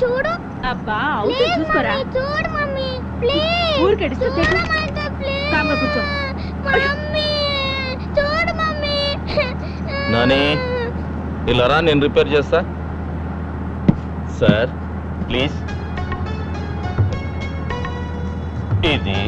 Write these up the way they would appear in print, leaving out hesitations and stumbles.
చూడు. అబ్బా అవుతుంది చూసుకోరా. చూడు మమ్మీ ప్లీజ్. ఊరికెడిస్తే కామ్గా కూర్చో. మమ్మీ చూడు మమ్మీ. నాని ఇలా రా, నేను రిపేర్ చేస్తా. Sir please. ఇది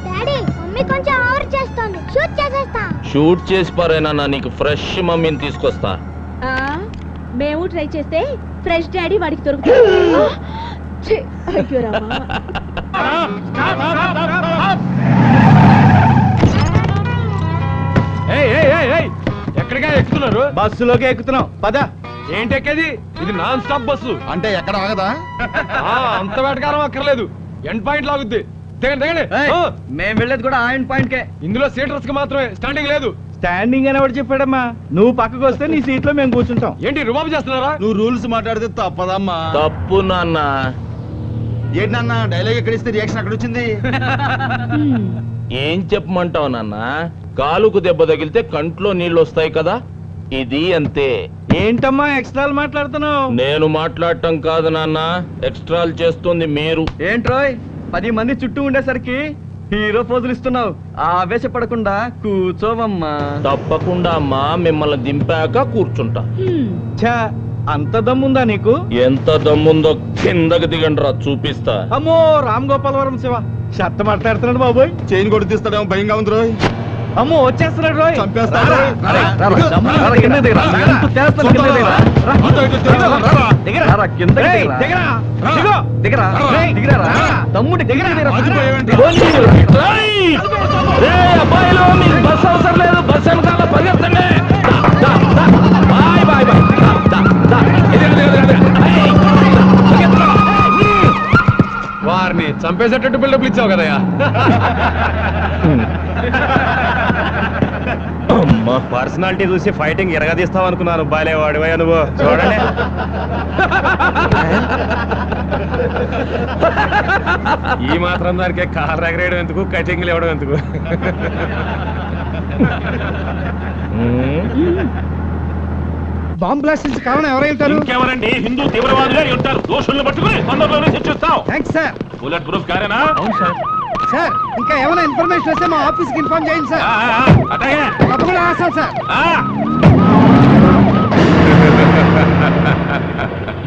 డాడీ మమ్మీ కొంచెం ఓవర్ చేస్తుంది. షూట్ చేసేస్తా. షూట్ చేసి పారేనా, నీకు ఫ్రెష్ మమ్మీని తీసుకొస్తా. మేము ట్రై చేస్తే ఫ్రెష్ డాడీ వాడికి దొరుకుతుంది. అయ్యో రామా. ఎక్కడిగా ఎక్కుతున్నారు? బస్సులోకి ఎక్కుతున్నాం పద. ఏంటి ఎక్కేది? ఇది నాన్ స్టాప్ బస్సు. అంటే ఎక్కడ ఆగదా? అంత వేటకారం అక్కర్లేదు, ఎండ్ పాయింట్ లాగుద్ది. దిగండి దిగండి. మేము వెళ్ళేది కూడా ఆ ఎండ్ పాయింట్ కే. ఇందులో సీటర్స్ కి మాత్రమే, స్టాండింగ్ లేదు. స్టాండింగ్ అని ఎవరు చెప్పాడమ్మా? నువ్వు పక్కకు వస్తే నీ సీట్ లో మేము కూర్చుంటాం. ఏంటి రుబాబు చేస్తున్నారా? నువ్వు రూల్స్ మాట్లాడితే తప్పదమ్మా. తప్పు నాన్న. ఏంటి నాన్న డైలాగ్ ఎక్కడ ఇస్తే రియాక్షన్ అక్కడ వచ్చింది? ఏం చెప్పమంటావు నాన్న? కాలుకు దెబ్బ తగిలితే కంట్లో నీళ్ళు వస్తాయి కదా, ఇది అంతే. ఏంటమ్మా ఎక్స్ట్రాలు మాట్లాడుతున్నావు? నేను మాట్లాడటం కాదు నాన్న, ఎక్స్ట్రాలు చేస్తుంది మీరు. ఏంట్రోయ్ 10 మంది చుట్టూ ఉండేసరికి హీరో పోజులు ఇస్తున్నావు. ఆవేశపడకుండా కూర్చోవమ్మా. తప్పకుండా అమ్మా, మిమ్మల్ని దింపాక కూర్చుంటా. ఛా, అంత దమ్ముందా నీకు? ఎంత దమ్ముందో కిందకి దిగండి రా, చూపిస్తా. అమ్మో రామ్ గోపాలవరం శివ షర్ట్ మాట్లాడుతున్నాడు బాబోయ్. చైన్ కొడు తీస్తాడేమో భయంగా ఉంది రోయ్. అమ్మో వచ్చేస్తున్నాడు రోయ్. చంపేస్తాడు. అబ్బాయిలో మీకు బస్ అవసరం లేదు, బస్ వెనకాల పరిగెత్తండి. Bye bye bye. వారిని చంపేసేటట్టు బిల్డప్ ఇచ్చావు కదయ్యా. పర్సనాలిటీ చూసి ఫైటింగ్ ఎరగదీస్తావు అనుకున్నాను. బాలేవాడివయ్యా నువ్వు. చూడండి ఈ మాత్రం దానికి కార్ ఎగరేయడం ఎందుకు, కటింగ్లు ఇవ్వడం ఎందుకు? బాంబ్ బ్లాస్ట్ కారణం ఎవరైతారు? ఇంకెవరండి? హిందూ తీవ్రవాదులే ఉంటారు. దోషులను పట్టుకుని తొందరలోనే శిక్షిస్తాం. Thanks sir. బుల్లెట్ ప్రూఫ్ కారేనా? అవును సార్. సార్ ఇంకా ఏమైనా ఇన్ఫర్మేషన్ వస్తే మా ఆఫీస్ కి ఇన్ఫార్మ్ చేయండి సార్. తప్పకుండా రాస్తాం సార్.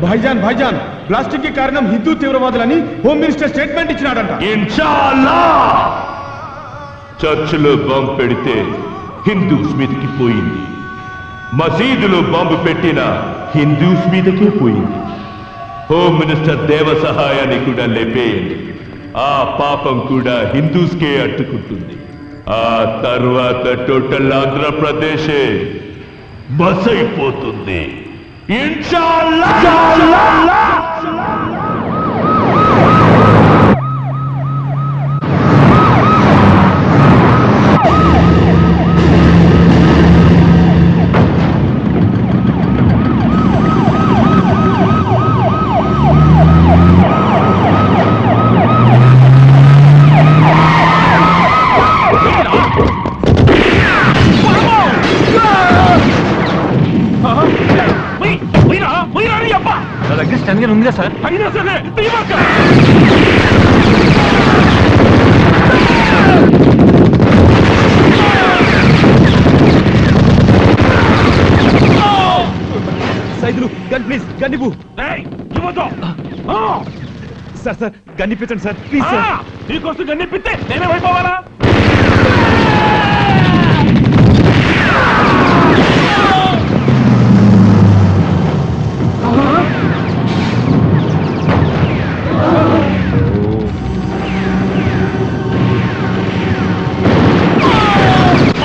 భాయిజాన్ భాయిజాన్ ప్లాస్టిక్ కి కారణం హిందూ తీవ్రవాదులని హోమ్ మినిస్టర్ స్టేట్మెంట్ ఇచ్చినాడంట. ఇన్షాల్లా చర్చిలో బాంబు పెడితే హిందూస్ మీదకి పోయింది, మసీదులో బాంబు పెట్టిన హిందూస్ మీదకే పోయింది. హోమ్ మినిస్టర్ దేవ సహాయాన్ని కూడా లేపేయండి, ఆ పాపం కూడా హిందూస్కే అట్టుకుంటుంది. ఆ తర్వాత టోటల్ ఆంధ్రప్రదేశే బస్ అయిపోతుంది. ఇన్షాల్లా. ఉందిగా సార్. అయినా సరే సైదులు గన్ ప్లీజ్, గన్ ఇవ్వు. సార్ సార్ గన్ ఇప్పించండి సార్ ప్లీజ్ సార్. నీకోసం గన్నిప్పితే నేనేమైపోవాలా?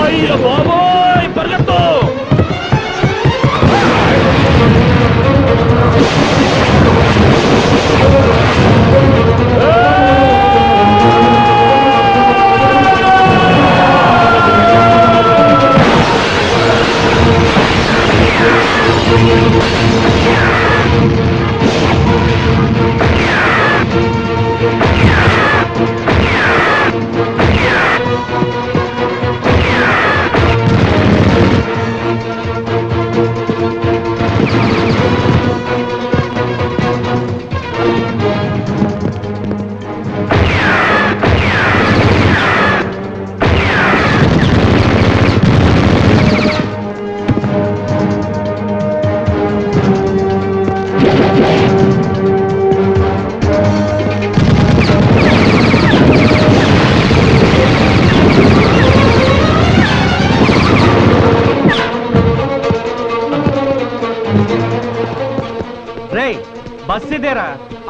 అయ్య బాబోయ్, పరిగెత్తు.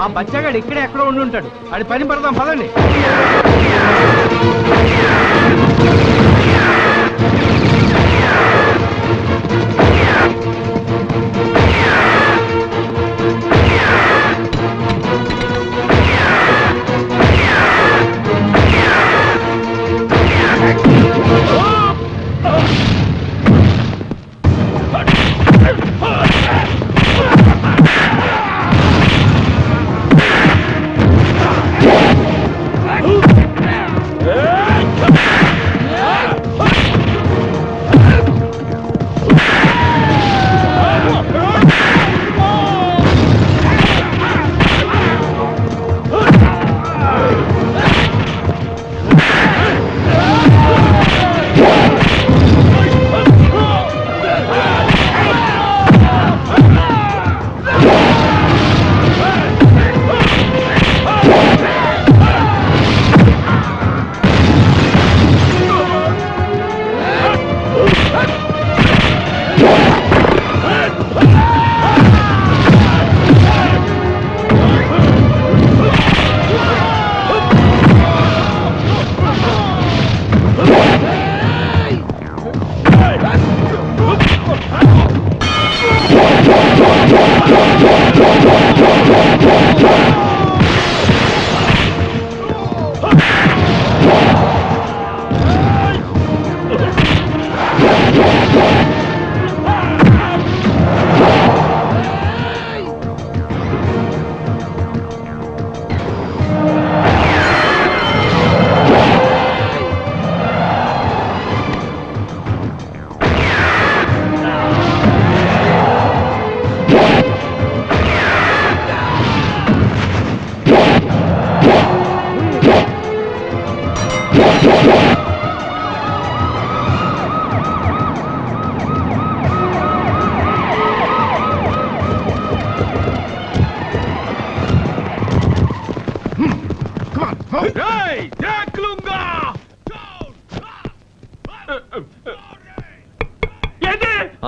ఆ బచ్చగాడు ఇక్కడే ఎక్కడో ఉండి ఉంటాడు. అది పని పడదాం పదండి.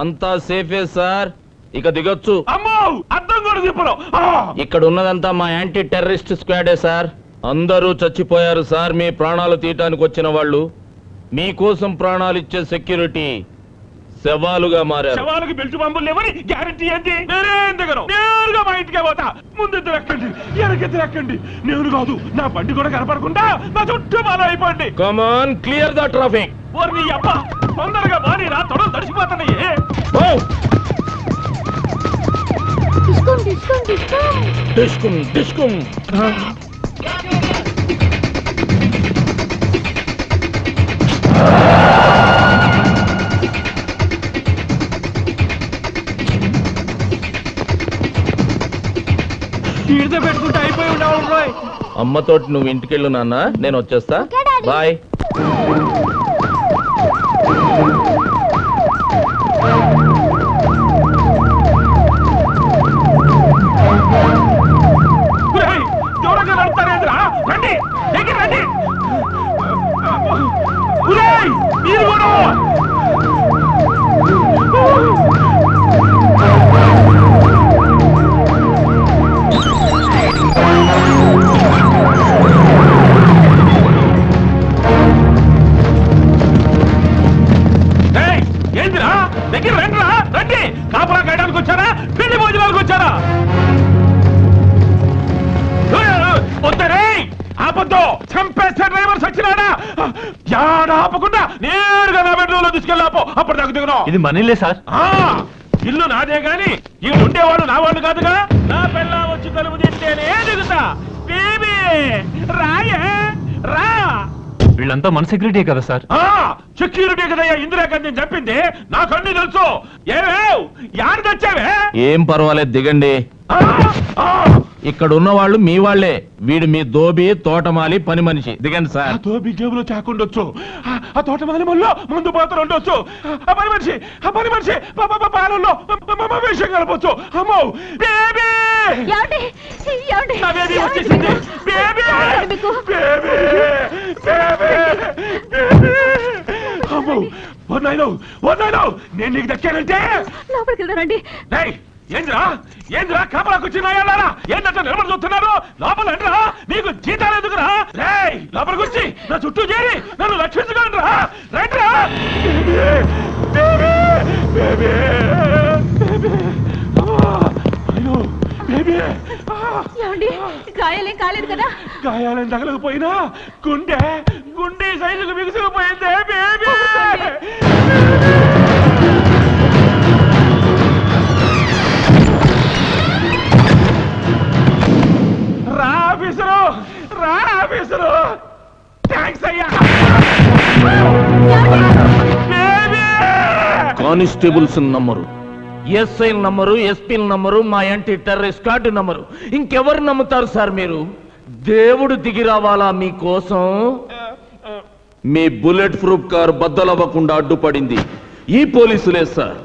అంతా సేఫే సార్, ఇక దిగొచ్చు. అమ్మో అర్థం కూడా చెప్పరు. ఇక్కడ ఉన్నదంతా మా యాంటీ టెర్రరిస్ట్ స్క్వాడే సార్. అందరూ చచ్చిపోయారు సార్. మీ ప్రాణాలు తీయటానికి వచ్చిన వాళ్ళు మీకోసం ప్రాణాలు ఇచ్చే సెక్యూరిటీ శవాలుగా మారారు. శవాలకి బెల్ట్ పంపులు లేవని గ్యారెంటీ ఏంటి? నేనేం దిగను, నేరుగా మా ఇంటికే పోతా. ముందు ఎక్కండి, వెనకెత్తి ఎక్కండి. నేను కాదు, నా బండి కూడా కనపడకుండా నా చుట్టూ బాగా అయిపోండి. Come on, clear the traffic. నీ అబ్బా తొందరగా బాని నా తొడలు తడిసిపోతున్నాయే. డిస్కుమ్ డిస్కుమ్. ఈడితో పెట్టుకుంటే అయిపోయి ఉండవు రోయ్. అమ్మతోటి నువ్వు ఇంటికెళ్ళు నాన్న, నేను వచ్చేస్తా. Okay, Daddy. బాయ్. దూరంగా నడుపుతారేంద్రా? రండి, దగ్గర రండి. ఉరేయ్, మీరు కూడా ఏందిరా? దగ్గర రండిరా, రండి. కాపలా కాయడానికి వచ్చారా, పెళ్లి భోజనాలకు వచ్చారా? వద్దరే, ఆపద్దు. చంపేస్తే డ్రైవర్ సచ్చినాడా? యాడా ఆపకుండా నేరుగా నా బెడ్రూమ్ లో తీసుకెళ్ళాపో. అప్పుడు దాకా దిగును. ఇది మనీలే సార్. ఇల్లు నాదే గాని ఈ ఉండేవాళ్ళు నా వాళ్ళు కాదుగా. నా పిల్ల వచ్చి తలుపు తింటేనే దిగుతా. బేబీ రాయే రా. వీళ్ళంతా మన సెక్యూరిటీ కదా సార్. సెక్యూరిటీ కదయ్యా ఇందిరాగాంధీ చంపింది. నాకు అన్ని తెలుసు. ఏవేవ్ యారు తెచ్చావే? ఏం పర్వాలేదు, దిగండి. ఇక్కడ ఉన్న వాళ్ళు మీ వాళ్లే. వీడు మీ దోబి, తోటమాలి, పని మనిషి. దిగండి సార్. తోబి జేబులో చాకుండొచ్చు, ఆ తోటమాలి మళ్ళీ ముందు పాత్ర ఉండొచ్చు, ఆ పని మనిషి పాలల్లో విషయం కలపొచ్చు. అమ్మో బేబీ, నా బేబీ వచ్చేసింది. బేబీ బేబీ అమ్మో, నేను నీకు దక్కానంటే లోపలికి వెళ్దారండి. ఏంద్రా ఏంద్రా కాపలాకు వచ్చినాయాలారా ఏంటంటే నిలబడి చూస్తున్నారు లోపల రండిరా మీకు జీతాలు ఎందుకురా రేయ్ లోపలికి వచ్చి నా చుట్టూ చేరి నన్ను రక్షించుకోండి రా రండిరా అయ్యో బేబీ ఏమండి గాయాలేం కాలేదు కదా? గాయాలను తగలకపోయినా గుండె గుండె సైజుకు బిగుసుకుపోయిందే బేబీ రా ఆఫీసరు థ్యాంక్స్ అయ్యా constables number, SI number, SP number, మా యాంటీ టెర్రరిస్ట్ స్క్వాడ్ నంబరు, ఇంకెవరు నమ్ముతారు సార్ మీరు? దేవుడు దిగి రావాలా మీకోసం? మీ బుల్లెట్ ప్రూఫ్ కారు బద్దలవ్వకుండా అడ్డుపడింది ఈ పోలీసులే సార్.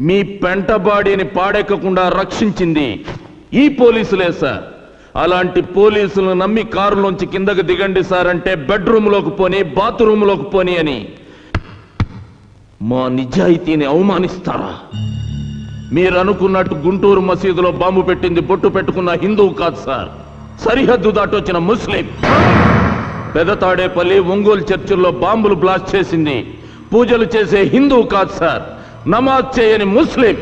మీ పెంట బాడీని పాడెక్కకుండా రక్షించింది ఈ పోలీసులే సార్. అలాంటి పోలీసులను నమ్మి కారులోంచి కిందకు దిగండి సార్ అంటే బెడ్రూమ్లోకి పోని, బాత్రూంలోకి పోని అని మా నిజాయితీని అవమానిస్తారా? మీరు అనుకున్నట్టు గుంటూరు మసీదులో బాంబు పెట్టింది బొట్టు పెట్టుకున్న హిందువు కాదు సార్, సరిహద్దు దాటొచ్చిన ముస్లిం. పెదతాడేపల్లి, ఒంగోలు చర్చిల్లో బాంబులు బ్లాస్ట్ చేసింది పూజలు చేసే హిందువు కాదు సార్, నమాజ్ చేయని ముస్లిం.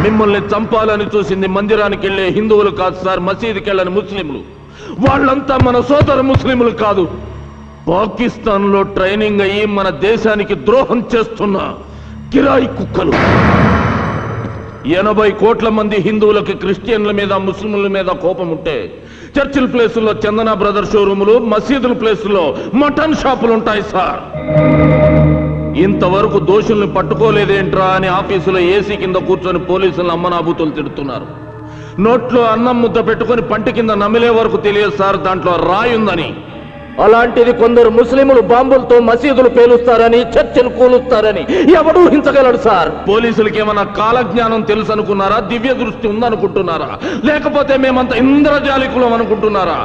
మిమ్మల్ని చంపాలని చూసింది మందిరానికి వెళ్లే హిందువులు కాదు సార్, మసీదుకి వెళ్ళని ముస్లింలు. వాళ్ళంతా మన సోదర ముస్లింలు కాదు, పాకిస్తాన్ లో ట్రైనింగ్ అయ్యి మన దేశానికి ద్రోహం చేస్తున్న కిరాయి కుక్కలు. 80 కోట్ల మంది హిందువులకి క్రిస్టియన్ల మీద, ముస్లింల మీద కోపం ఉంటే చర్చిల ప్లేసుల్లో చందన బ్రదర్ షోరూములు, మసీదుల ప్లేసుల్లో మటన్ షాపులు ఉంటాయి సార్. ఇంతవరకు దోషుల్ని పట్టుకోలేదేంట్రా అని ఆఫీసులో ఏసీ కింద కూర్చొని పోలీసులను అమ్మనాబూతులు తిడుతున్నారు. నోట్లో అన్నం ముద్ద పెట్టుకుని పంటి కింద నమిలే వరకు తెలియదు సార్ దాంట్లో రాయి ఉందని. అలాంటిది కొందరు ముస్లింలు బాంబులతో మసీదులు పేలుస్తారని, చర్చలు కూలుస్తారని ఎవడూ హించగలడు సార్. పోలీసులకి ఏమన్నా కాలజ్ఞానం తెలుసు అనుకున్నారా? దివ్య దృష్టి ఉందనుకుంటున్నారా? లేకపోతే మేమంతా ఇంద్రజాలికులం అనుకుంటున్నారా?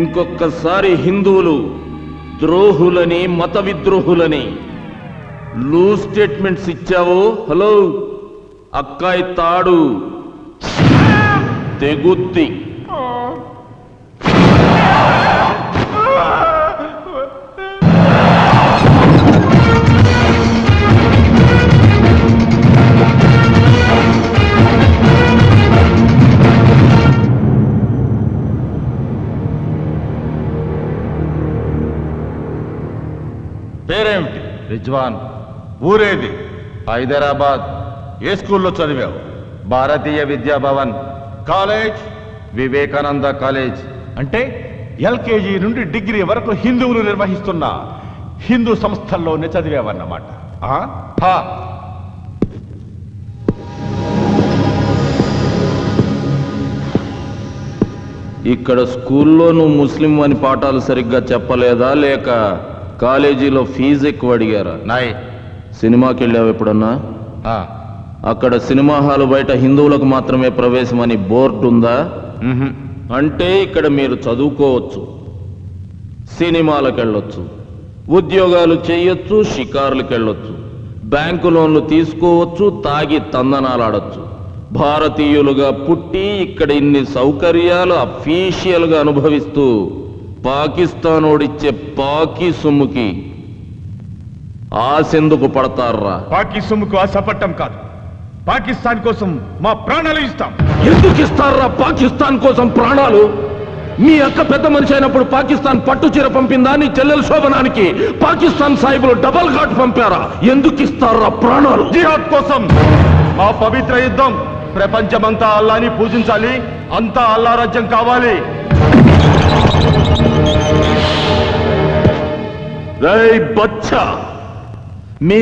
ఇంకొకసారి హిందువులు ద్రోహులని, మత విద్రోహులని లూజ్ స్టేట్మెంట్స్ ఇచ్చావో, హలో అక్కాయి తాడు తెగుద్ది. పేరేమిటి? రిజ్వాన్. ఊరేది? హైదరాబాద్. ఏ స్కూల్లో చదివావు? భారతీయ విద్యా భవన్. కాలేజ్? వివేకానంద కాలేజ్. అంటే ఎల్కేజీ నుండి డిగ్రీ వరకు హిందువులు నిర్వహిస్తున్న హిందూ సంస్థల్లోనే చదివావన్నమాట. ఇక్కడ స్కూల్లో నువ్వు ముస్లిం అని పాఠాలు సరిగ్గా చెప్పలేదా, లేక కాలేజీలో ఫీజు ఎక్కువ అడిగారా? నాయ్. సినిమాకి వెళ్ళావు ఎప్పుడన్నా? అక్కడ సినిమా హాలు బయట హిందువులకు మాత్రమే ప్రవేశం అని బోర్డు ఉందా? అంటే ఇక్కడ మీరు చదువుకోవచ్చు, సినిమాలకు వెళ్ళొచ్చు, ఉద్యోగాలు చేయొచ్చు, షికారులకు వెళ్ళొచ్చు, బ్యాంకు లోన్లు తీసుకోవచ్చు, తాగి తందనాలాడొచ్చు. భారతీయులుగా పుట్టి ఇక్కడ ఇన్ని సౌకర్యాలు అఫీషియల్ గా అనుభవిస్తూ పాకిస్తాన్ ఓడిచ్చే పాకి సొమ్ముకి ఆశెందుకు పడతారా? పాకి సొమ్ముకు ఆశపట్టం కాదు, పాకిస్తాన్ కోసం మా ప్రాణాలు ఇస్తాం. ఎందుకు ఇస్తారా పాకిస్తాన్ కోసం ప్రాణాలు? మీ అక్క పెద్ద మనిషి అయినప్పుడు పాకిస్తాన్ పట్టు చీర పంపిందా? నీ చెల్లెల శోభనానికి పాకిస్తాన్ సాహిబులు డబల్ ఘాట్ పంపారా? ఎందుకు ఇస్తారా ప్రాణాలు? జిహాద్ కోసం. మా పవిత్ర యుద్ధం. ప్రపంచమంతా అల్లాని పూజించాలి, అంతా అల్లా రాజ్యం కావాలి. రేయ్ బచ్చా, మీ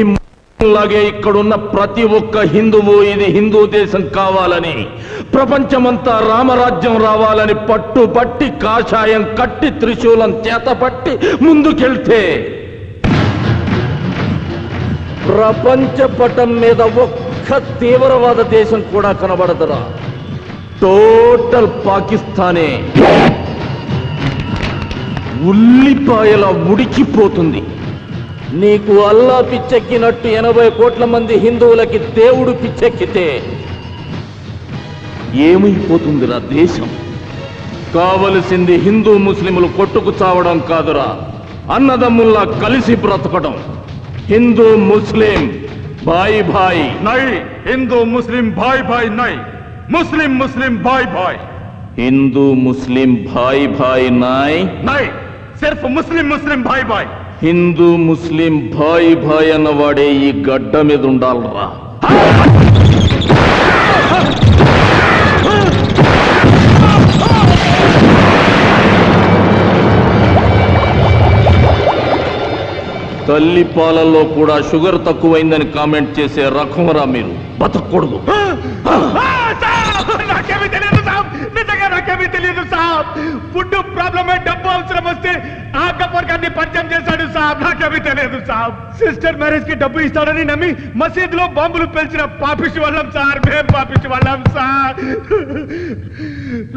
లాగే ఇక్కడున్న ప్రతి ఒక్క హిందువు ఇది హిందూ దేశం కావాలని, ప్రపంచమంతా రామరాజ్యం రావాలని పట్టుబట్టి కాషాయం కట్టి త్రిశూలం చేతపట్టి ముందుకెళ్తే ప్రపంచ పటం మీద ఒక్క తీవ్రవాద దేశం కూడా కనబడదురా. టోటల్ పాకిస్తానే ఉల్లిపాయల ఉడికిపోతుంది. నీకు అల్లా పిచ్చెక్కినట్టు 80 కోట్ల మంది హిందువులకి దేవుడు పిచ్చెక్కితే ఏమైపోతుందిరా దేశం? కావలసింది హిందూ ముస్లింలు కొట్టుకు చావడం కాదురా, అన్నదమ్ముల్లా కలిసి బ్రతకడం. హిందూ ముస్లిం భాయ్ భాయ్ నై హిందూ ముస్లిం భాయ్ భాయ్ నై ముస్లిం ముస్లిం భాయ్ భాయ్ హిందూ ముస్లిం భాయ్ భాయ్ నాయ్ నై సిర్ఫ్ ముస్లిం ముస్లిం భాయ్ భాయ్ హిందూ ముస్లిం భాయ్ భాయ్ అన్నవాడే ఈ గడ్డ మీద ఉండాలరా. తల్లి పాలల్లో కూడా షుగర్ తక్కువైందని కామెంట్ చేసే రకంరా మీరు. బతకూడదు. నాకేమీ తెలియదు సాబ్, నిజంగా నాకేమీ తెలియదు సాబ్. ఫుడ్ ప్రాబ్లమే, డబ్బు అవసరం వస్తే ఆ గబ్బర్ గారిని పరిచయం చేశాడు సాబ్. నాకేమీ తెలియదు సాబ్. సిస్టర్ మ్యారేజ్ కి డబ్బు ఇస్తాడని నమ్మి మసీదులో బాంబులు పేల్చిన పాపిష్టి వాళ్ళం సార్. మేం పాపిష్టి వాళ్ళం సార్.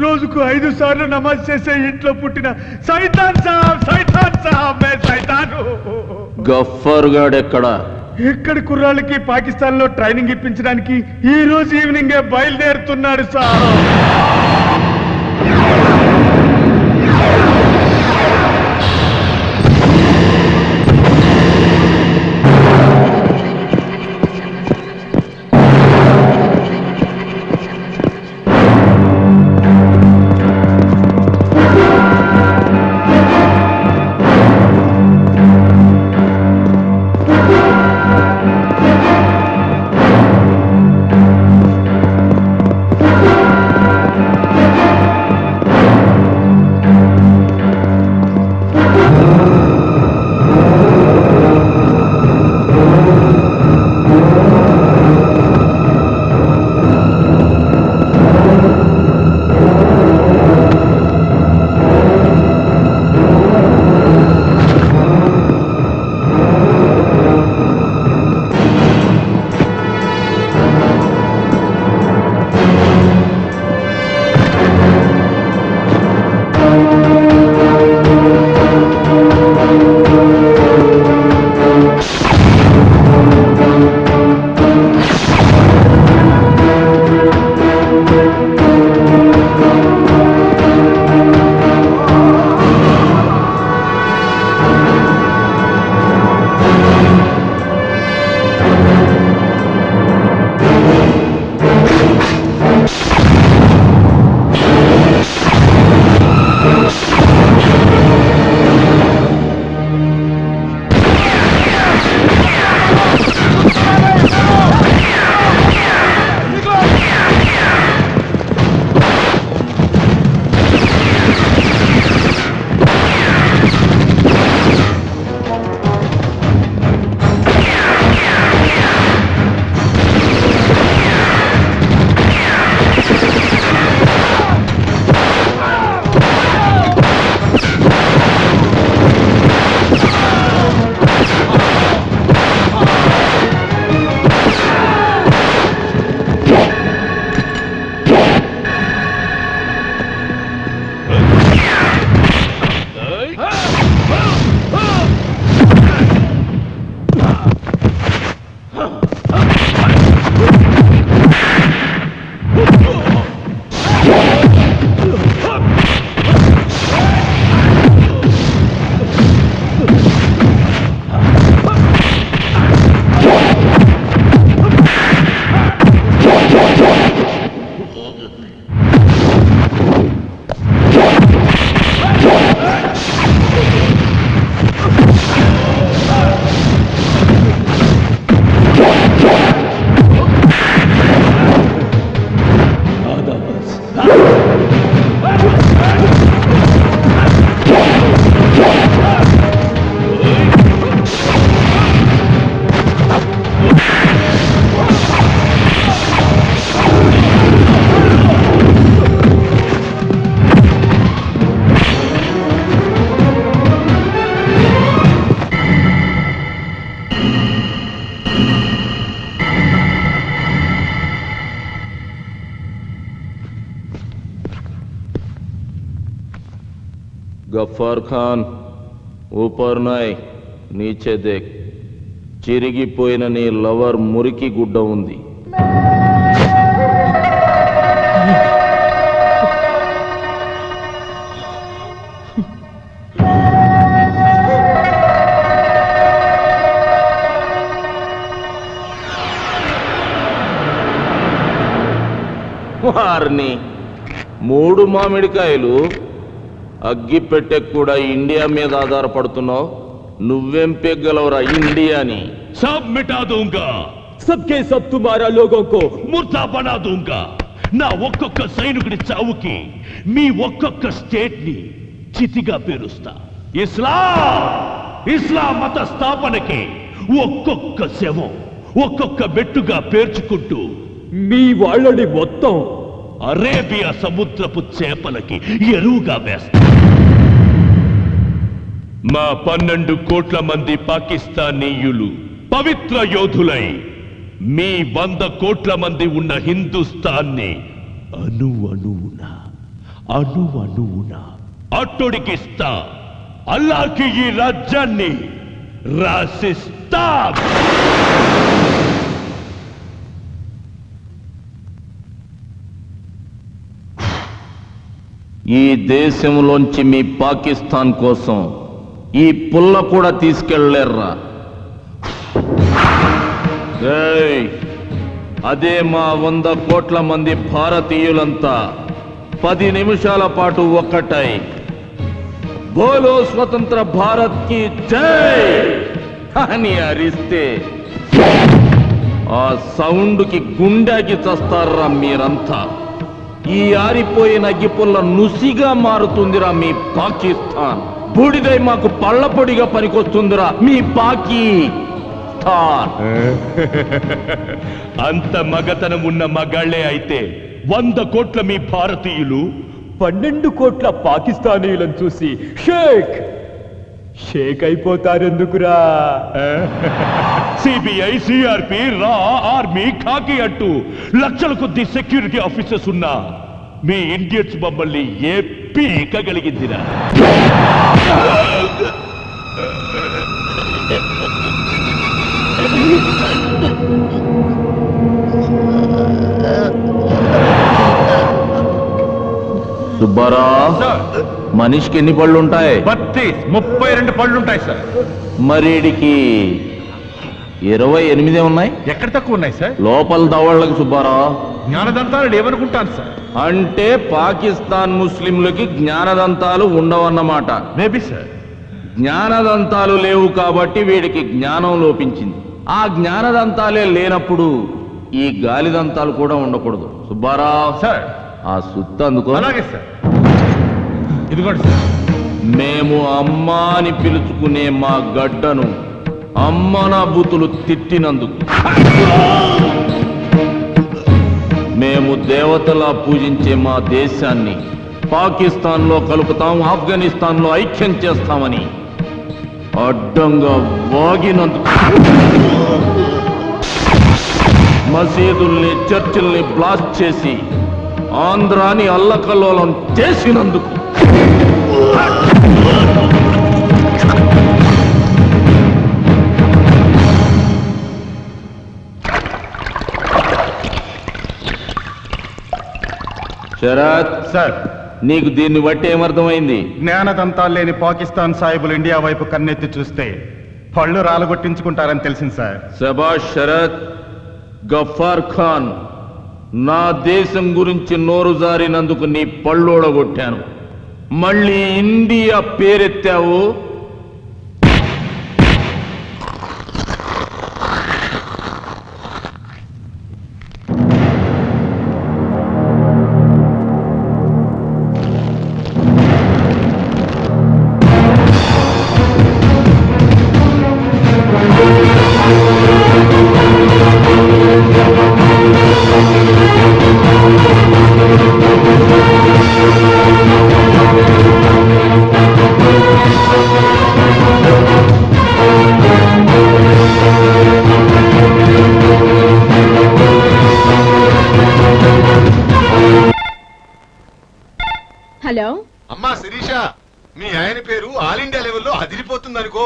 రోజుకు 5 సార్లు నమాజ్ చేసే ఇంట్లో పుట్టిన సైతాన్ సాబ్. సైతాన్ సాబ్, మే సైతాను. గఫ్ఫర్ గాడెక్కడా? ఇక్కడి కుర్రాళ్ళకి పాకిస్తాన్ లో ట్రైనింగ్ ఇప్పించడానికి ఈ రోజు ఈవినింగే బయలుదేరుతున్నాడు సార్. गफ्फार खान ऊपर नाय नीचे देख चिरिगिपोయిన నీ లవర్ మురికి గుడ్డ ఉంది వారిని 3 మామిడికాయలు అగ్గి పెట్టే కూడా ఇండియా మీద ఆధారపడుతున్నావు. నువ్వేం పెగ్గలవరా ఇండియాని? सब मिटा दूंगा, सबके सब तुम्हारा लोगों को मुर्दा बना दूंगा. నా ఒక్కొక్క సైనికుడి చావుకి మీ ఒక్కొక్క స్టేట్ ని చితిగా పేరుస్తా. ఇస్లాం మత స్థాపనకి ఒక్కొక్క శవం ఒక్కొక్క మెట్టుగా పేర్చుకుంటూ మీ వాళ్ళని మొత్తం అరేబియా సముద్రపు చేపలకి ఎరువుగా వేస్తా. మా 12 కోట్ల మంది పాకిస్తానీయులు పవిత్ర యోధులై మీ 100 కోట్ల మంది ఉన్న హిందుస్థాన్ని అణువణువున అట్టొడికిస్తా. అల్లాహ్కి ఈ రాజ్యాన్ని రాసిస్తా. ఈ దేశంలోంచి మీ పాకిస్తాన్ కోసం ఈ పుల్ల కూడా తీసుకెళ్లేర్రా. ఏయ్, అదే మా 100 కోట్ల మంది భారతీయులంతా 10 నిమిషాల పాటు ఒక్కటై బోలో స్వతంత్ర భారత్ కి జై అని అరిస్తే ఆ సౌండ్ కి గుండెకి చస్తారా మీరంతా. ఈ ఆరిపోయిన అగ్గిపుల్ల నుసిగా మారుతుందిరా మీ పాకిస్తాన్. బూడిదై మాకు పళ్ళపొడిగా పనికొస్తుందిరా మీ పాకిస్తాన్. అంత మగతనం ఉన్న మగాళ్లే అయితే 100 కోట్ల మీ భారతీయులు 12 కోట్ల పాకిస్తానీయులను చూసి షేక్ అయిపోతారెందుకురా? సిబిఐ, సిఆర్పి, రా, ఆర్మీ, ఖాకీ అంటూ లక్షల కొద్ది సెక్యూరిటీ ఆఫీసర్స్ ఉన్నా మీ ఇండియన్స్ మమ్మల్ని ఏ పీకగలిగిందిరా? సుబ్బారా, మనిషికి ఎన్ని పళ్ళు ఉంటాయి? 32 పళ్ళు ఉంటాయి సార్. మరీడికి 28 ఉన్నాయి. ఎక్కడ తక్కువ ఉన్నాయి సార్? లోపల దవళ్ళకి సుబ్బారా. జ్ఞానదంతాలు లేవనుకుంటాను సార్. అంటే పాకిస్తాన్ ముస్లింలకి జ్ఞానదంతాలు ఉండవన్నమాట. Maybe sir. జ్ఞానదంతాలు లేవు కాబట్టి వీడికి జ్ఞానం లోపించింది. ఆ జ్ఞానదంతాలే లేనప్పుడు ఈ గాలిదంతాలు కూడా ఉండకూడదు. సుబ్బారా సార్. ఆ సుత్త అందుకో. అలాగే సార్. ఇదిగోండి సార్. మేము అమ్మా అని పిలుచుకునే మా గడ్డను అమ్మనా బూతులు తిట్టినందుకు, మేము దేవతలా పూజించే మా దేశాన్ని పాకిస్తాన్లో కలుపుతాం, ఆఫ్ఘనిస్తాన్లో ఐక్యం చేస్తామని అడ్డంగా వాగినందుకు, మసీదుల్ని చర్చిల్ని బ్లాస్ట్ చేసి ఆంధ్రాని అల్లకల్లోలం చేసినందుకు, శరత్ సార్. నీకు దీన్ని బట్టి ఏమర్థమైంది? జ్ఞానదంతాలు లేని పాకిస్తాన్ సాహిబులు ఇండియా వైపు కన్నెత్తి చూస్తే పళ్ళు రాలగొట్టించుకుంటారని తెలిసింది సార్. శబాష్ శరత్. గఫార్ ఖాన్, నా దేశం గురించి నోరు జారినందుకు నీ పళ్ళోడగొట్టాను. మళ్ళీ ఇండియా పేరెత్తావు, హలో అమ్మా శిరీష, మీ ఆయన పేరు ఆల్ ఇండియా లెవెల్లో అదిరిపోతుంది అనుకో.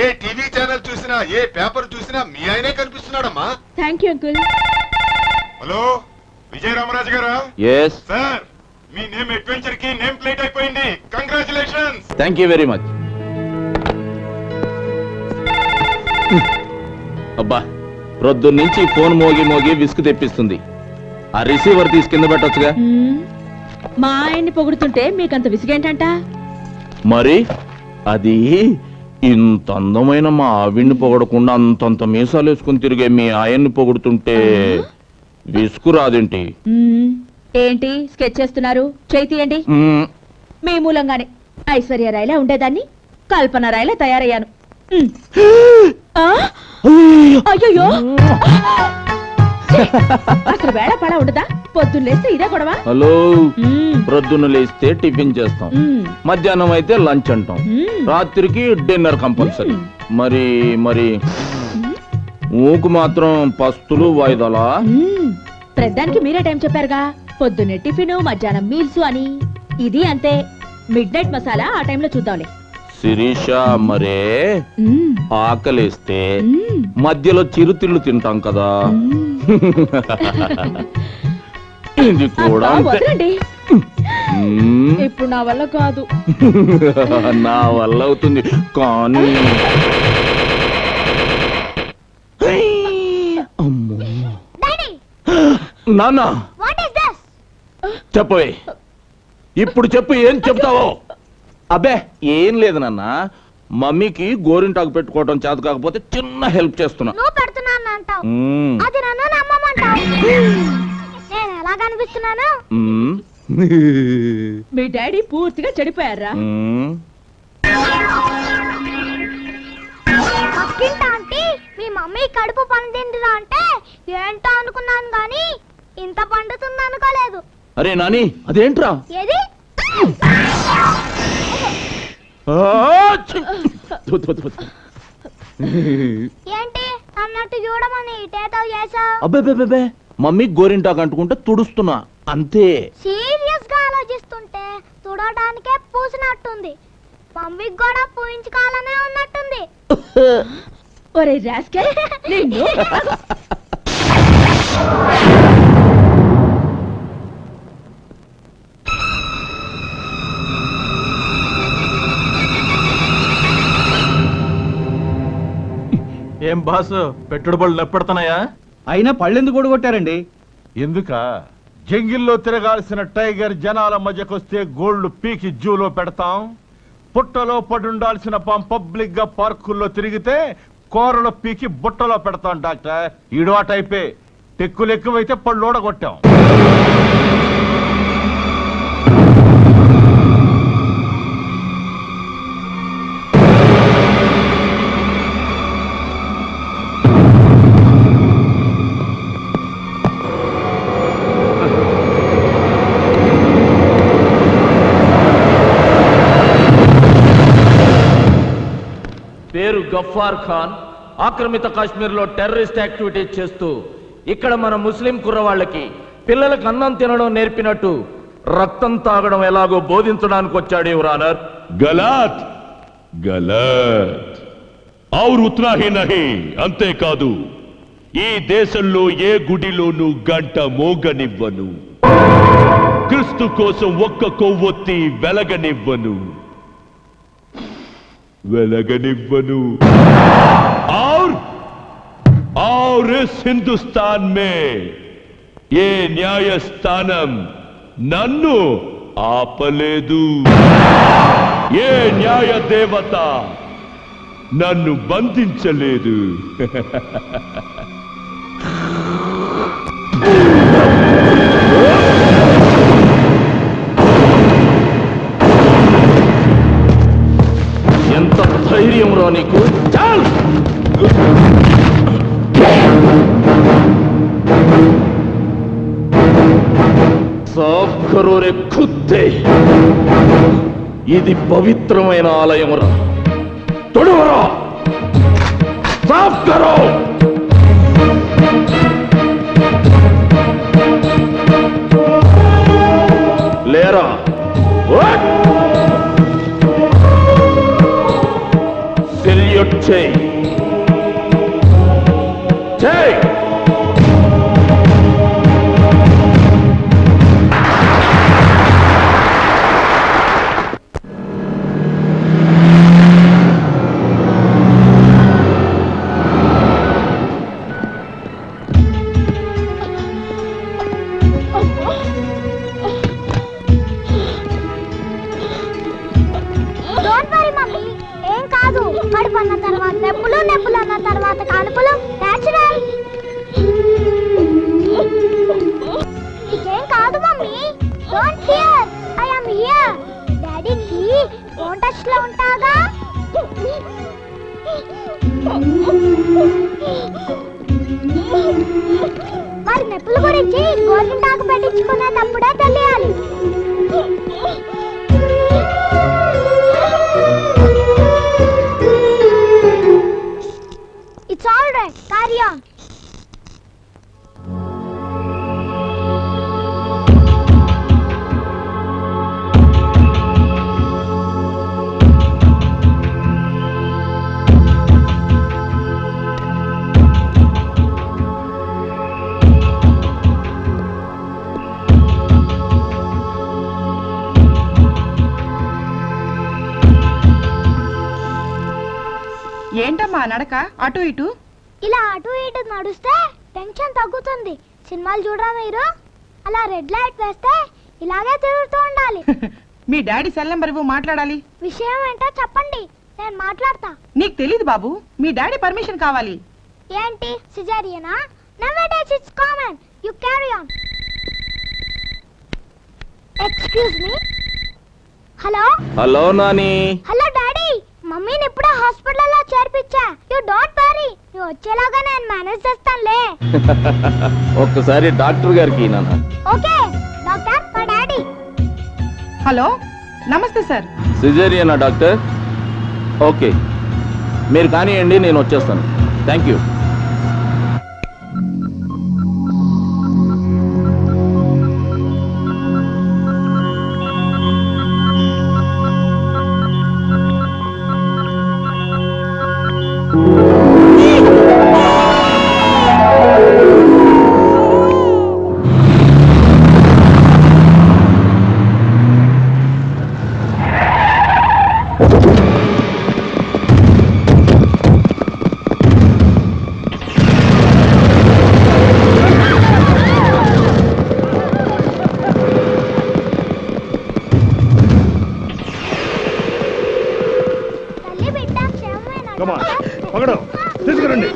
ఏ టీవీ ఛానల్ చూసినా, ఏ పేపర్ చూసినా మీ ఆయనే కనిపిస్తున్నాడమ్మా. Thank you uncle. Hello, Vijaya Ramaraju గారా? ఎస్ సార్, మీ నేమ్ అడ్వెంచర్ కి నేమ్ ప్లేట్ అయిపోయింది. Congratulations. Thank you very much. అబ్బా, ప్రొద్దున్నుంచి ఫోన్ మోగి మోగి విసుగు తెప్పిస్తుంది. ఆ రిసీవర్ తీసి కింద పెట్టొచ్చుగా. మా ఆయన్ని పొగుడుతుంటే మీకంత విసిగేంటంట? మరి అది ఇంత అందమైన మా ఆవిడ్ని పొగడకుండా అంతంత మీసాలు వేసుకుని తిరిగే మీ ఆయన్ని పొగుడుతుంటే విసుకురాదేంటి? ఏంటి స్కెచ్ చేస్తున్నారు? చేయి తీయండి. మీ మూలంగానే ఐశ్వర్య రాయలా ఉండేదాన్ని కల్పన రాయలా తయారయ్యాను. అయ్యో అసలు వేళ పడ ఉండదా? పొద్దున్న లేస్తే ఇదే గొడవ. హలో, ప్రొద్దున లేస్తే టిఫిన్ చేస్తాం, మధ్యాహ్నం అయితే లంచ్ అంటాం, రాత్రికి డిన్నర్ కంపల్సరీ. మరి మరి ఊకు మాత్రం పస్తులు వాయిదాలా? ప్రద్దానికి మీరే టైం చెప్పారుగా, పొద్దున్నే టిఫిన్, మధ్యాహ్నం మీల్స్ అని. ఇది అంతే, మిడ్ నైట్ మసాలా ఆ టైంలో చూద్దాంలే. శిరీష, మరే ఆకలేస్తే మధ్యలో చిరుతిళ్ళు తింటాం కదా, ఇది కూడా అంతే. వదలండి, ఇప్పుడు నా వల్ల కాదు. నా వల్ల అవుతుంది కానీ అమ్మో. డాడీ, నాన్న వాట్ ఇస్ దిస్? చెప్పవే, ఇప్పుడు చెప్పు, ఏం చెప్తావో? అబ్బే ఏం లేదు నాన్న, మమ్మీకి గోరింటాకు పెట్టుకోవడం చేత కాకపోతే చిన్న హెల్ప్ చేస్తున్నా. నువ్వు పెడుతున్నాను అంటావు, మ్మ్. అది నన్ను నమ్మమంటావు. నేను ఎలా కనిపిస్తున్నాను? మ్మ్. మీ డాడీ పూర్తిగా చెడిపోయారా? మ్మ్. పక్కింటి ఆంటీ మీ మమ్మీ కడుపు పండిందిరా అంటే ఏంటో అనుకున్నాను గాని ఇంత పండుతుంది అనుకోలేదు. అరే నాని, అదేంట్రా? ఏది? ఏంటి అన్నట్టు చూడమని ఇటేతో చేసావు? అబ్బే, మమ్మీ గోరింటాకు అంటుకుంటే తుడుస్తున్నా అంతే. సీరియస్ గా ఆలోచిస్తుంటే తుడడానికే పూసినట్టుంది. మమ్మీకి కూడా పూయించుకోవాలనే ఉన్నట్టుంది. ఒరే రాస్కెల్, నిన్ను ఏం బాసు, పెట్టుడు బళ్ళు ఎప్పుడుతున్నాయా? అయినా పళ్ళెందుకు కూడా కొట్టారండి? ఎందుక జంగిల్లో తిరగాల్సిన టైగర్ జనాల మధ్యకొస్తే గోల్డ్ పీకి జూలో పెడతాం, పుట్టలో పడుండాల్సిన పాం పబ్లిక్ గా పార్కుల్లో తిరిగితే కూరలో పీకి బుట్టలో పెడతాం. డాక్టర్ ఈడు ఆ టైపే, టెక్కులు ఎక్కువైతే పళ్ళోడ కొట్టాం. పేరు గఫార్ ఖాన్, ఆక్రమిత కాశ్మీర్ లో టెర్రరిస్ట్ యాక్టివిటీస్ చేస్తూ ఇక్కడ మన ముస్లిం కుర్రవాళ్ళకి పిల్లలకు అన్నం తినడం నేర్పినట్టు రక్తం తాగడం ఎలాగో బోధించడానికి వచ్చాడు యువర్ ఆనర్. గలత్ గలత్ ఔర్ ఉత్నా హీ నహీ, అంతేకాదు ఈ దేశంలో ఏ గుడిలోనూ గంట మోగనివ్వను, క్రీస్తు కోసం ఒక్క కొవ్వొత్తి వెలగనివ్వను. और इस हिंदुस्तान में ये न्यायस्थानम नन्नु ఆపలేదు, ఏ న్యాయ దేవత నన్ను బంధించలేదు. ఎంత ధైర్యం రా నీకు? చాల్ సాఫ్ కరో రే ఖుద్దే, ఇది పవిత్రమైన ఆలయం రా, తొడవరా, సాఫ్ కరో. లేరా, సెల్యూట్ చేయి, చేయి. ఉంటాయి మమ్మీ, ఏం కాదు. కడుపు అన్న తర్వాత నొప్పులు, నొప్పులు అన్న తర్వాత కానుపులు, నేచురల్. నీకేం కాదు mummy, don't fear, I am here. డాడీకి ఫోన్ టచ్ లో ఉంటాగా. మరి నొప్పుల గురించి గోరింటాకు పెట్టించుకునేటప్పుడే తెలియాలి. It's all right, carry on. ఏంటమ్మా నడక అటు ఇటు? ఇలా అటు ఇటు నడుస్తే టెన్షన్ తగ్గుతుంది. సినిమాలు చూడరా మీరు? అలా రెడ్ లైట్ వేస్తే ఇలాగే తిరుగుతూ ఉండాలి. మీ డాడీ సెల్ నెంబర్ ఇవ్వు, మాట్లాడాలి. విషయం ఏంటో చెప్పండి, నేను మాట్లాడతా. నీకు తెలీదు బాబు, మీ డాడీ పర్మిషన్ కావాలి. ఏంటి సిజేరియనా? Nowadays it's common, you carry on. Excuse me. Hello hello Nani. Hello daddy, మమ్మీని ఇప్పుడే హాస్పిటల్లో చేర్పించా. యు డోంట్ వరీ, నువ్వు వచ్చేలాగా నేను మేనేజ్ చేస్తానులే. ఒక్కసారి డాక్టర్ గారికి నాన్న. ఓకే డాక్టర్, మా డాడీ. హలో, నమస్తే సార్. సిజేరియనా డాక్టర్? ఓకే, మీరు కానివ్వండి, నేను వచ్చేస్తాను. Thank you. తల్లి బిడ్డ క్షేమమేనా డాక్టర్? పగడు తీసుకురండి.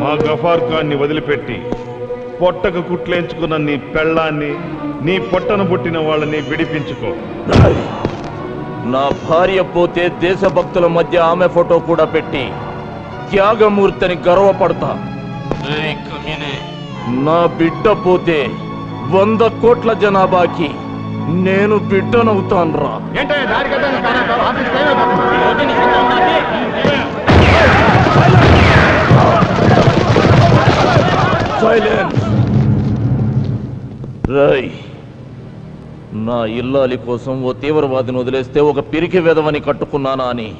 మా గఫార్ ఖాన్ని వదిలిపెట్టి పొట్టకు కుట్లేంచుకున్న నీ పెళ్ళాన్ని, నీ పొట్టను పుట్టిన వాళ్ళని విడిపించుకో. నా భార్య పోతే దేశభక్తుల మధ్య ఆమె ఫోటో కూడా పెట్టి త్యాగమూర్తిని గర్వపడతా. నా బిడ్డ పోతే 100 కోట్ల జనాభాకి నేను బిడ్డనవుతాన్రా. సైలెన్స్. రై, నా ఇల్లాలి కోసం ఓ తీవ్రవాదిని వదిలేస్తే ఒక పిరికి వెధవని కట్టుకున్నానా అని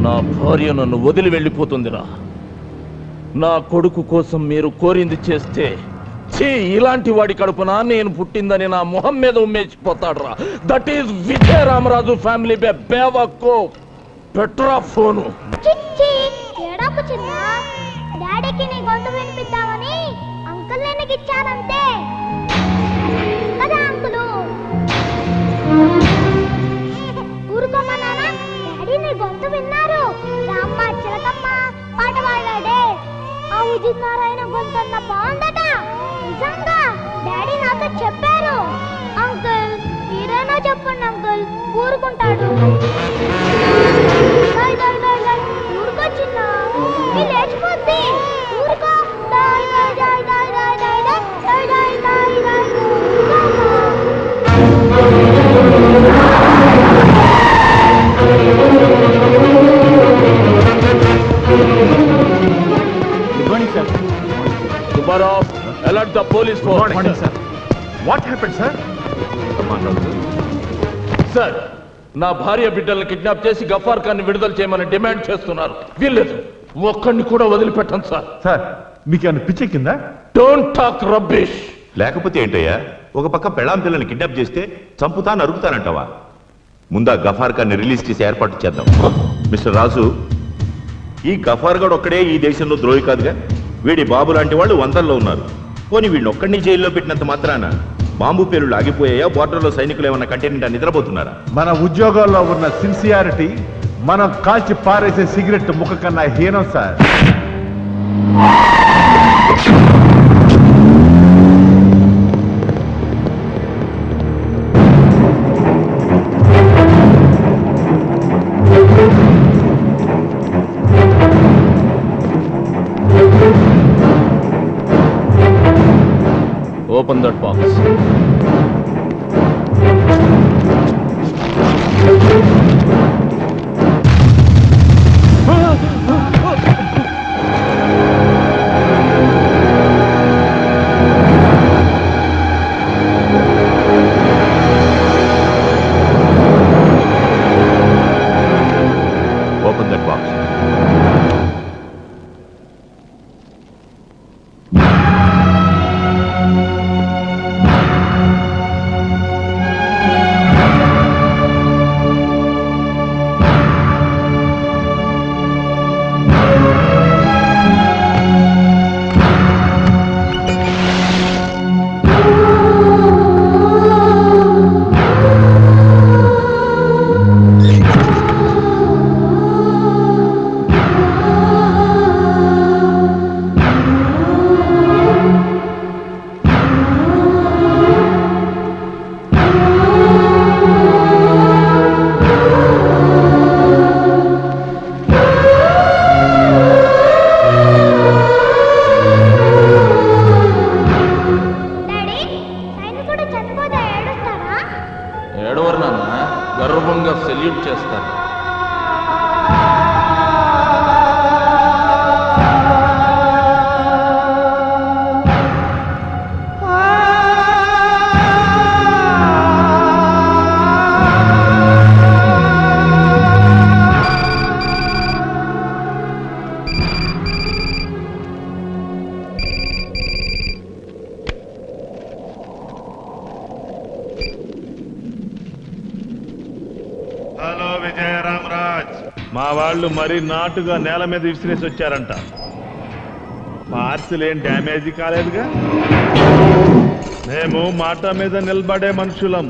నా భార్య నన్ను వదిలి వెళ్ళిపోతుందిరా. నా కొడుకు కోసం మీరు కోరింది చేస్తే ఛీ, ఇలాంటి వాడి కడుపున నేను పుట్టిందని నా మొహం మీద ఉమ్మేసిపోతాడురా. That is Vijaya Ramaraju family బేవకో. పెట్రా ఫోను. చిచ్చి ఏడపు చిన్న, డాడీకి నీ గొంతు వినిపిద్దామని అంకుల్ నేను ఇచ్చానంతే కదా అంకులు. ఊరుకోమన్నానా? డాడీ నీ గొంతు విన్నారు. రామ్మ చిలకమ్మ పాట పాడాడే, ఆ ఉదిత్ నారాయణ గొంతు అన్న బాగుందట. నిజంగా డాడీ నాతో చెప్పారు. అంకుల్ మీరేనా చెప్పండి అంకుల్, ఊరుకుంటాడు. ఊరుకో చిన్న, మీ లేచిపోద్ది. ఊరుకో. Good morning sir. Subbarao, alert the police force. Good morning sir. What happened sir? Sir, నా భార్య బిడ్డల్ని కిడ్నాప్ చేసి గఫార్ ఖాన్ విడుదల చేయమని డిమాండ్ చేస్తున్నారు. వీల్లేదు, ఒక్కడిని కూడా వదిలిపెట్టండి సార్. సార్ మీకేమైనా పిచ్చెక్కిందా? Don't talk rubbish. లేకపోతే ఏంటయ్యా, ఒక పక్క పెళ్ళాం పిల్లల్ని కిడ్నాప్ చేస్తే చంపుతా నరుకుతానంటావా? ముందా గఫార్ ఖాన్ని రిలీజ్ చేసి ఏర్పాటు చేద్దాం. మిస్టర్ రాజు, ఈ గఫార్ గడ్ ఒక్కడే ఈ దేశంలో ద్రోహి కాదుగా. వీడి బాబు లాంటి వాళ్ళు వందల్లో ఉన్నారు. పోనీ వీడిని ఒక్కడిని జైల్లో పెట్టినంత మాత్రాన బాంబు పేలుళ్ళు ఆగిపోయాయా? బోర్డర్లో సైనికులు ఏమన్నా కంటైనెంట్ నిద్రపోతున్నారా? మన ఉద్యోగాల్లో ఉన్న సిన్సియారిటీ మనం కాల్చి పారేసే సిగరెట్ ముఖ కన్నా హీనం sir. Open that box. Open that box. ఏడవరు నాన్న, గర్వంగా సెల్యూట్ చేస్తారు. హలో విజయ రామరాజ్, మా వాళ్ళు మరీ నాటుగా నేల మీద విసిరేసి వచ్చారంట. పార్సిల్ ఏం డ్యామేజ్ కాలేదుగా? మేము మాట మీద నిలబడే మనుషులం.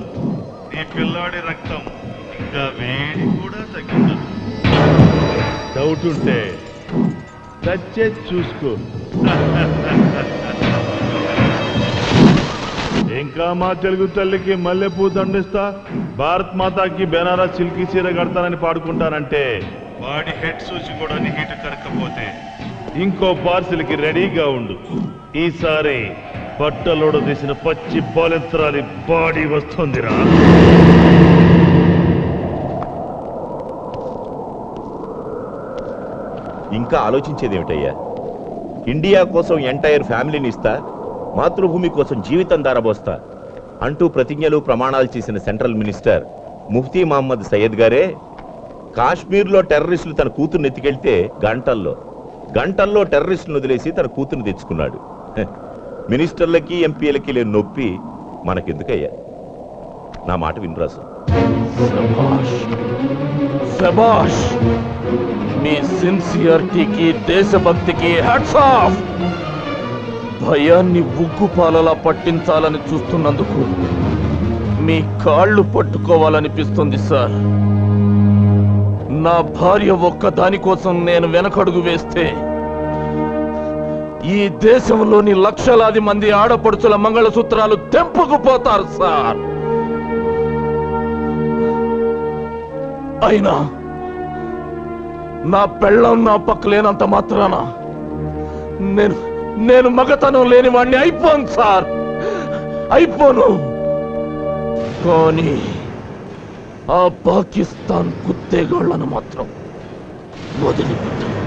ఈ పిల్లాడి రక్తం ఇంకా వేడి కూడా తగ్గించదు. డౌట్ ఉంటే టచ్ చేసి చూసుకో. ఇంకా మా తెలుగు తల్లికి మల్లెపూ దండిస్తా, భారత్ మాతాకి బెనారస్ సిల్కీ చీర కడతానని పాడుకుంటానంటే వాడి హెడ్ సూచి కూడా నీ హీటు కరకపోతే ఇంకో పార్సిల్కి రెడీగా ఉండు. ఈసారి బట్టలోడు తీసిన పచ్చి బాలెత్రాలి బాడీ వస్తుందిరా. ఇంకా ఆలోచించేదేమిటయ్యా? ఇండియా కోసం ఎంటైర్ ఫ్యామిలీని ఇస్తా, మాతృభూమి కోసం జీవితం దారబోస్తా అంటూ ప్రతిజ్ఞలు ప్రమాణాలు చేసిన సెంట్రల్ మినిస్టర్ ముఫ్తీ మహమ్మద్ సయ్యద్ గారే కాశ్మీర్లో టెర్రరిస్టులు తన కూతుర్ని ఎత్తుకెళ్తే గంటల్లో టెర్రరిస్టులను వదిలేసి తన కూతుర్ని తెచ్చుకున్నాడు. మినిస్టర్లకి ఎంపీలకి లేని నొప్పి మనకెందుకయ్యా? నా మాట వినరాసు. శభాష్, మీ సిన్సియారిటీకి దేశభక్తికి హ్యాట్స్ ఆఫ్. భయాన్ని ఉగ్గుపాలలా పట్టించాలని చూస్తున్నందుకు మీ కాళ్ళు పట్టుకోవాలనిపిస్తుంది సార్. నా భార్య ఒక్క దానికోసం నేను వెనకడుగు వేస్తే ఈ దేశంలోని లక్షలాది మంది ఆడపడుచుల మంగళసూత్రాలు తెంపుకుపోతారు సార్. అయినా నా పెళ్ళం నా పక్క లేనంత మాత్రాన నేను మగతనం లేని వాణ్ణి అయిపోను సార్, అయిపోను. కానీ ఆ పాకిస్తాన్ కుత్తేగాళ్లను మాత్రం వదిలిపెట్టాను.